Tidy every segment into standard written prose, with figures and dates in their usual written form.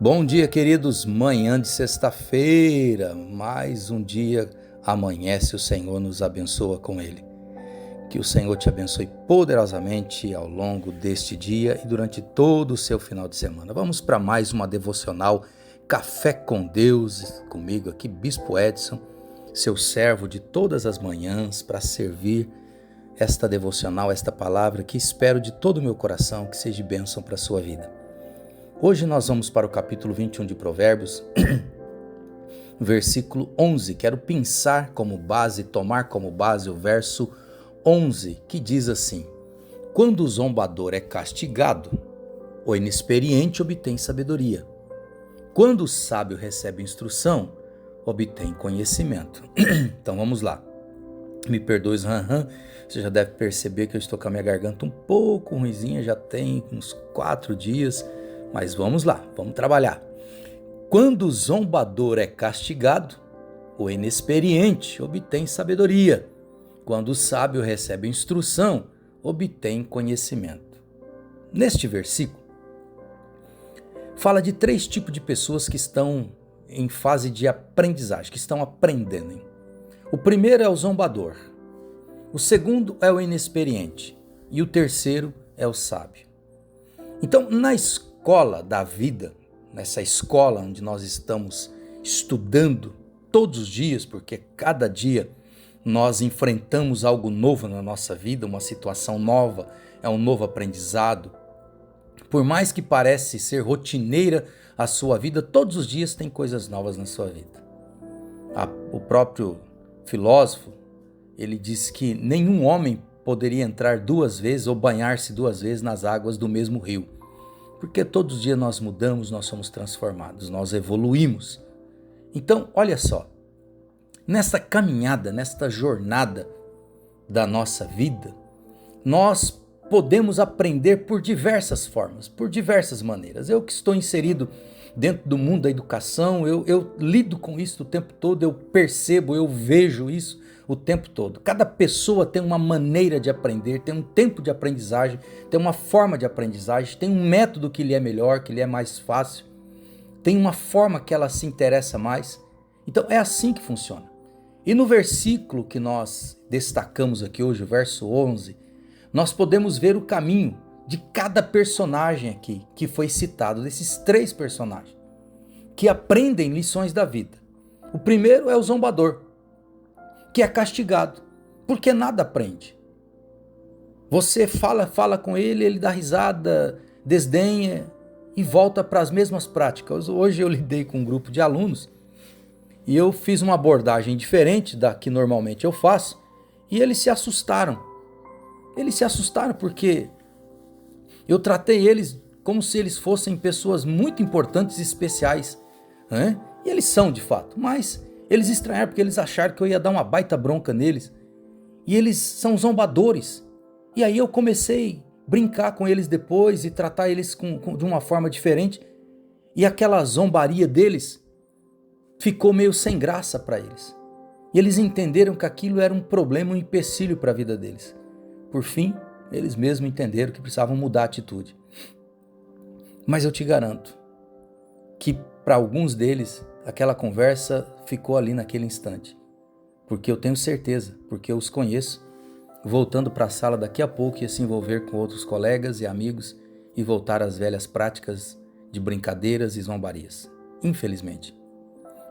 Bom dia, queridos. Manhã de sexta-feira, mais um dia amanhece, o Senhor nos abençoa com ele. Que o Senhor te abençoe poderosamente ao longo deste dia e durante todo o seu final de semana. Vamos para mais uma devocional Café com Deus, comigo aqui, Bispo Edson, seu servo de todas as manhãs, para servir esta devocional, esta palavra que espero de todo o meu coração que seja bênção para a sua vida. Hoje nós vamos para o capítulo 21 de Provérbios, versículo 11. Quero pensar como base, tomar como base o verso 11, que diz assim: Quando o zombador é castigado, o inexperiente obtém sabedoria. Quando o sábio recebe instrução, obtém conhecimento. Então vamos lá. Me perdoe, você já deve perceber que eu estou com a minha garganta um pouco ruinzinha, já tem uns 4 dias, mas vamos lá, vamos trabalhar. Quando o zombador é castigado, o inexperiente obtém sabedoria. Quando o sábio recebe instrução, obtém conhecimento. Neste versículo, fala de 3 tipos de pessoas que estão em fase de aprendizagem, que estão aprendendo. O primeiro é o zombador, o segundo é o inexperiente e o terceiro é o sábio. Então, na escola da vida, nessa escola onde nós estamos estudando todos os dias, porque cada dia nós enfrentamos algo novo na nossa vida, uma situação nova, é um novo aprendizado. Por mais que parece ser rotineira a sua vida, todos os dias tem coisas novas na sua vida. O próprio filósofo, ele diz que nenhum homem poderia entrar 2 vezes ou banhar-se 2 vezes nas águas do mesmo rio. Porque todos os dias nós mudamos, nós somos transformados, nós evoluímos. Então, olha só, nesta caminhada, nesta jornada da nossa vida, nós podemos aprender por diversas formas, por diversas maneiras. Eu que estou inserido dentro do mundo da educação, eu lido com isso o tempo todo, eu percebo, eu vejo isso o tempo todo. Cada pessoa tem uma maneira de aprender, tem um tempo de aprendizagem, tem uma forma de aprendizagem, tem um método que lhe é melhor, que lhe é mais fácil, tem uma forma que ela se interessa mais. Então é assim que funciona. E no versículo que nós destacamos aqui hoje, o verso 11, nós podemos ver o caminho de cada personagem aqui que foi citado, desses 3 personagens, que aprendem lições da vida. O primeiro é o zombador, que é castigado, porque nada aprende. Você fala com ele, ele dá risada, desdenha e volta para as mesmas práticas. Hoje eu lidei com um grupo de alunos e eu fiz uma abordagem diferente da que normalmente eu faço e eles se assustaram. Eles se assustaram porque eu tratei eles como se eles fossem pessoas muito importantes e especiais, né? E eles são de fato, mas eles estranharam porque eles acharam que eu ia dar uma baita bronca neles. E eles são zombadores. E aí eu comecei a brincar com eles depois e tratar eles de uma forma diferente. E aquela zombaria deles ficou meio sem graça para eles. E eles entenderam que aquilo era um problema, um empecilho para a vida deles. Por fim, eles mesmos entenderam que precisavam mudar a atitude. Mas eu te garanto que para alguns deles aquela conversa ficou ali naquele instante. Porque eu tenho certeza, porque eu os conheço, voltando para a sala daqui a pouco ia se envolver com outros colegas e amigos e voltar às velhas práticas de brincadeiras e zombarias. Infelizmente.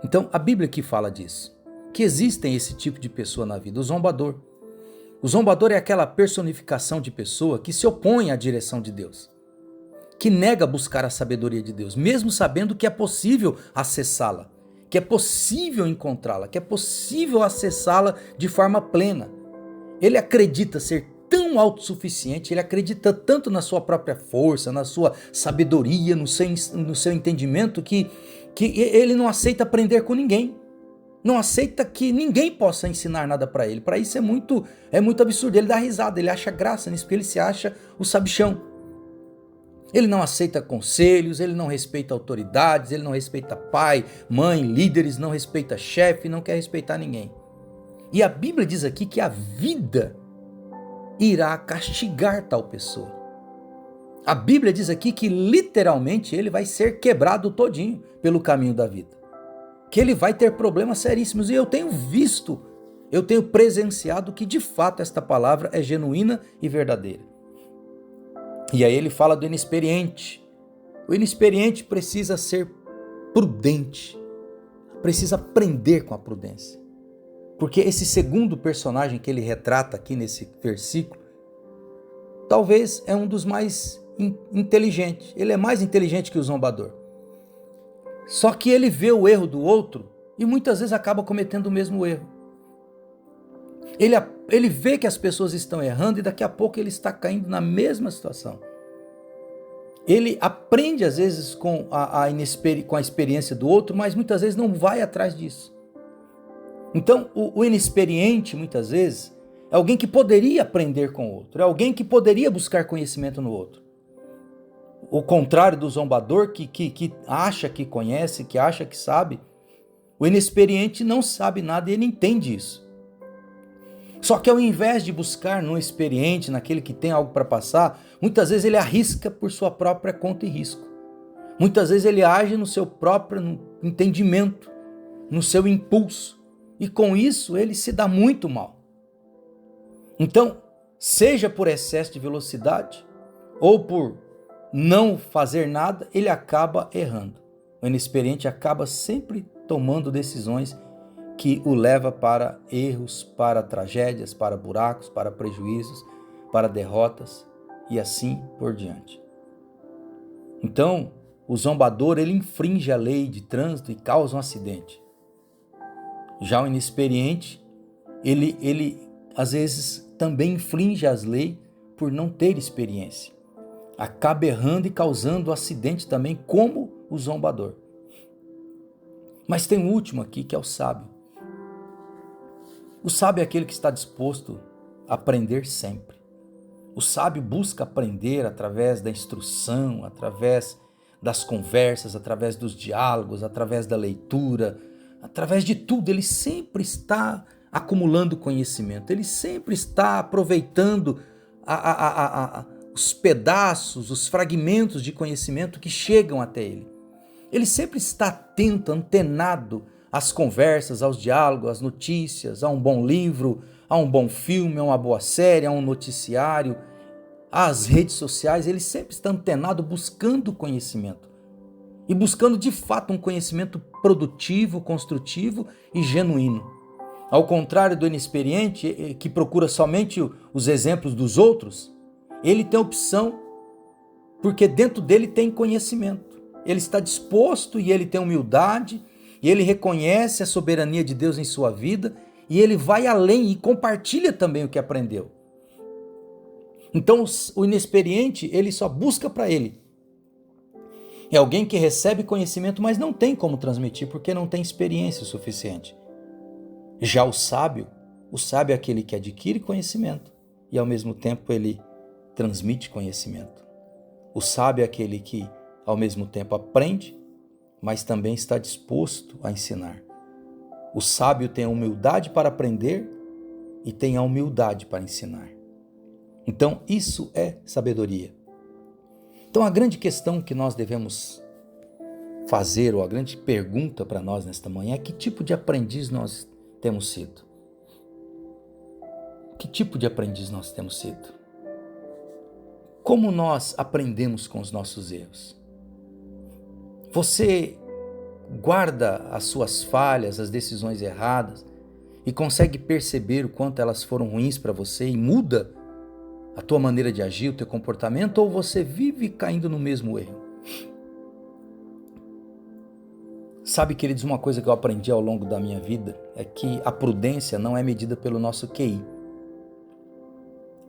Então a Bíblia aqui fala disso, que existem esse tipo de pessoa na vida, o zombador. O zombador é aquela personificação de pessoa que se opõe à direção de Deus, que nega buscar a sabedoria de Deus, mesmo sabendo que é possível acessá-la, que é possível encontrá-la, que é possível acessá-la de forma plena. Ele acredita ser tão autossuficiente, ele acredita tanto na sua própria força, na sua sabedoria, no seu entendimento, que ele não aceita aprender com ninguém. Não aceita que ninguém possa ensinar nada para ele. Para isso é muito absurdo. Ele dá risada, ele acha graça nisso, porque ele se acha o sabichão. Ele não aceita conselhos, ele não respeita autoridades, ele não respeita pai, mãe, líderes, não respeita chefe, não quer respeitar ninguém. E a Bíblia diz aqui que a vida irá castigar tal pessoa. A Bíblia diz aqui que literalmente ele vai ser quebrado todinho pelo caminho da vida. Que ele vai ter problemas seríssimos. E eu tenho visto, eu tenho presenciado que de fato esta palavra é genuína e verdadeira. E aí ele fala do inexperiente. O inexperiente precisa ser prudente, precisa aprender com a prudência. Porque esse segundo personagem que ele retrata aqui nesse versículo, talvez é um dos mais inteligentes. Ele é mais inteligente que o zombador. Só que ele vê o erro do outro e muitas vezes acaba cometendo o mesmo erro. Ele vê que as pessoas estão errando e daqui a pouco ele está caindo na mesma situação. Ele aprende às vezes com a experiência do outro, mas muitas vezes não vai atrás disso. Então o inexperiente muitas vezes é alguém que poderia aprender com o outro, é alguém que poderia buscar conhecimento no outro. O contrário do zombador que acha que conhece, que acha que sabe, o inexperiente não sabe nada e ele entende isso. Só que ao invés de buscar no experiente, naquele que tem algo para passar, muitas vezes ele arrisca por sua própria conta e risco. Muitas vezes ele age no seu próprio entendimento, no seu impulso. E com isso ele se dá muito mal. Então, seja por excesso de velocidade ou por não fazer nada, ele acaba errando. O inexperiente acaba sempre tomando decisões que o leva para erros, para tragédias, para buracos, para prejuízos, para derrotas e assim por diante. Então, o zombador, ele infringe a lei de trânsito e causa um acidente. Já o inexperiente, ele às vezes também infringe as leis por não ter experiência. Acaba errando e causando acidente também, como o zombador. Mas tem um último aqui, que é o sábio. O sábio é aquele que está disposto a aprender sempre. O sábio busca aprender através da instrução, através das conversas, através dos diálogos, através da leitura, através de tudo. Ele sempre está acumulando conhecimento, ele sempre está aproveitando os pedaços, os fragmentos de conhecimento que chegam até ele. Ele sempre está atento, antenado às conversas, aos diálogos, às notícias, a um bom livro, a um bom filme, a uma boa série, a um noticiário, às redes sociais. Ele sempre está antenado buscando conhecimento. E buscando de fato um conhecimento produtivo, construtivo e genuíno. Ao contrário do inexperiente, que procura somente os exemplos dos outros, ele tem opção, porque dentro dele tem conhecimento. Ele está disposto e ele tem humildade, e ele reconhece a soberania de Deus em sua vida, e ele vai além e compartilha também o que aprendeu. Então o inexperiente, ele só busca para ele. É alguém que recebe conhecimento, mas não tem como transmitir, porque não tem experiência suficiente. Já o sábio é aquele que adquire conhecimento, e ao mesmo tempo ele transmite conhecimento. O sábio é aquele que ao mesmo tempo aprende, mas também está disposto a ensinar. O sábio tem a humildade para aprender e tem a humildade para ensinar. Então, isso é sabedoria. Então, a grande questão que nós devemos fazer, ou a grande pergunta para nós nesta manhã, é que tipo de aprendiz nós temos sido? Que tipo de aprendiz nós temos sido? Como nós aprendemos com os nossos erros? Você guarda as suas falhas, as decisões erradas e consegue perceber o quanto elas foram ruins para você e muda a tua maneira de agir, o teu comportamento, ou você vive caindo no mesmo erro? Sabe, queridos, uma coisa que eu aprendi ao longo da minha vida é que a prudência não é medida pelo nosso QI,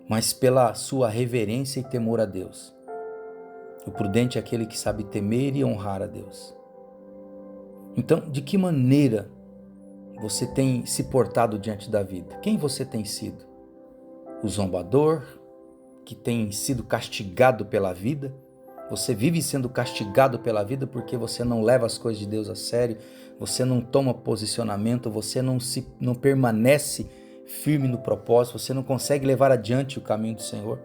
mas pela sua reverência e temor a Deus. O prudente é aquele que sabe temer e honrar a Deus. Então, de que maneira você tem se portado diante da vida? Quem você tem sido? O zombador, que tem sido castigado pela vida? Você vive sendo castigado pela vida porque você não leva as coisas de Deus a sério, você não toma posicionamento, você não permanece firme no propósito, você não consegue levar adiante o caminho do Senhor?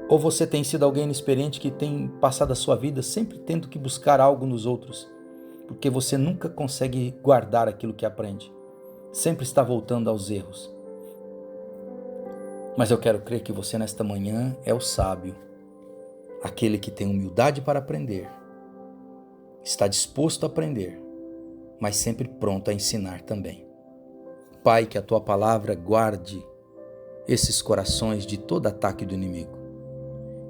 Ou você tem sido alguém inexperiente que tem passado a sua vida sempre tendo que buscar algo nos outros, porque você nunca consegue guardar aquilo que aprende. Sempre está voltando aos erros. Mas eu quero crer que você nesta manhã é o sábio, aquele que tem humildade para aprender, está disposto a aprender, mas sempre pronto a ensinar também. Pai, que a tua palavra guarde esses corações de todo ataque do inimigo.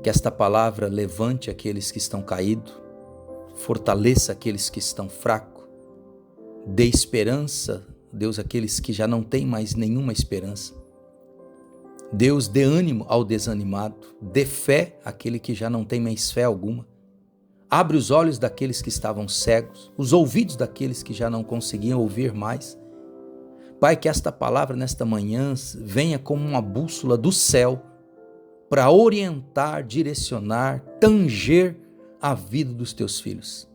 Que esta palavra levante aqueles que estão caídos, fortaleça aqueles que estão fracos, dê esperança, Deus, àqueles que já não têm mais nenhuma esperança. Deus, dê ânimo ao desanimado, dê fé àquele que já não tem mais fé alguma. Abre os olhos daqueles que estavam cegos, os ouvidos daqueles que já não conseguiam ouvir mais. Pai, que esta palavra nesta manhã venha como uma bússola do céu para orientar, direcionar, tanger a vida dos teus filhos.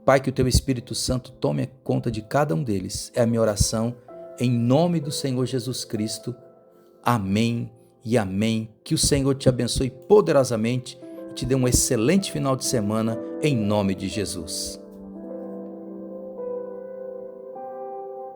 Pai, que o teu Espírito Santo tome conta de cada um deles. É a minha oração em nome do Senhor Jesus Cristo. Amém e amém. Que o Senhor te abençoe poderosamente e te dê um excelente final de semana em nome de Jesus.